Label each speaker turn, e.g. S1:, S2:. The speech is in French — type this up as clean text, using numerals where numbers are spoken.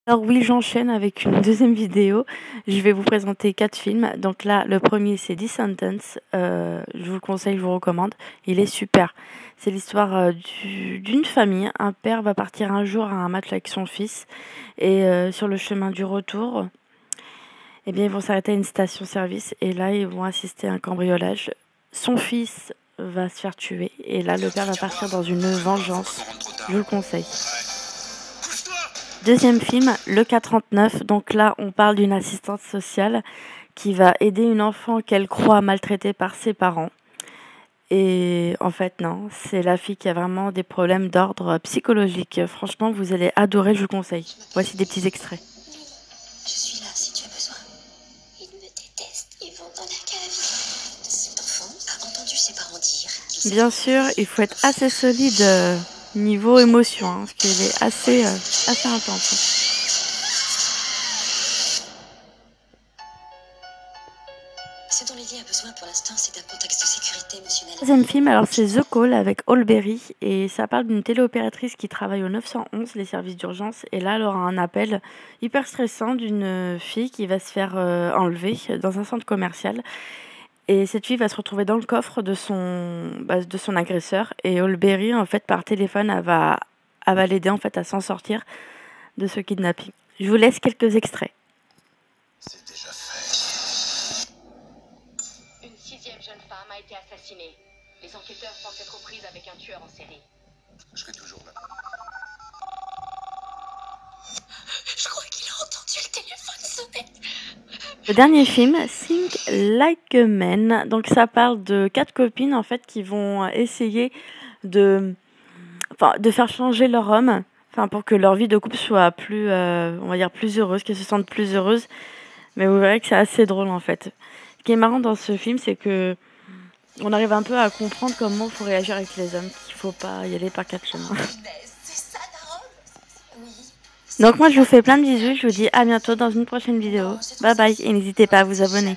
S1: Alors oui, j'enchaîne avec une deuxième vidéo. Je vais vous présenter 4 films. Donc là, le premier, c'est Descendants. Je vous le conseille, je vous recommande. Il est super. C'est l'histoire d'une famille. Un père va partir un jour à un match avec son fils. Et sur le chemin du retour, eh bien, ils vont s'arrêter à une station-service. Et là, ils vont assister à un cambriolage. Son fils va se faire tuer. Et là, le père va partir dans une vengeance. Je vous le conseille. Deuxième film, Le K39. Donc là, on parle d'une assistante sociale qui va aider une enfant qu'elle croit maltraitée par ses parents. Et en fait, non, c'est la fille qui a vraiment des problèmes d'ordre psychologique. Franchement, vous allez adorer, je vous conseille. Voici des petits extraits.
S2: Je suis là si tu as besoin. Ils me détestent, ils vont dans la cave. Cet enfant a entendu ses parents dire.
S1: Bien sûr, il faut être assez solide niveau émotion, hein, parce qu'il est assez intense.
S2: Ce dont Lily a besoin pour l'instant, c'est un contexte de sécurité émotionnelle.
S1: Troisième film, alors c'est The Call avec Holberry et ça parle d'une téléopératrice qui travaille au 911, les services d'urgence, et là elle aura un appel hyper stressant d'une fille qui va se faire enlever dans un centre commercial. Et cette fille va se retrouver dans le coffre de son agresseur. Et Holberry, en fait, par téléphone, elle va l'aider en fait, à s'en sortir de ce kidnapping. Je vous laisse quelques extraits.
S3: C'est déjà fait.
S4: Une 6e jeune femme a été assassinée. Les enquêteurs pensent être aux prises avec un tueur en série.
S3: Je serai toujours là.
S2: Je crois qu'il a entendu le téléphone sonner.
S1: Le dernier film, Think Like a Man. Donc ça parle de 4 copines en fait qui vont essayer de faire changer leur homme, pour que leur vie de couple soit plus, on va dire plus heureuse, qu'elles se sentent plus heureuses. Mais vous verrez que c'est assez drôle en fait. Ce qui est marrant dans ce film, c'est que on arrive un peu à comprendre comment il faut réagir avec les hommes, qu'il faut pas y aller par 4 chemins.
S2: C'est ça, Daron? Oui.
S1: Donc moi je vous fais plein de bisous, je vous dis à bientôt dans une prochaine vidéo. Bye bye et n'hésitez pas à vous abonner.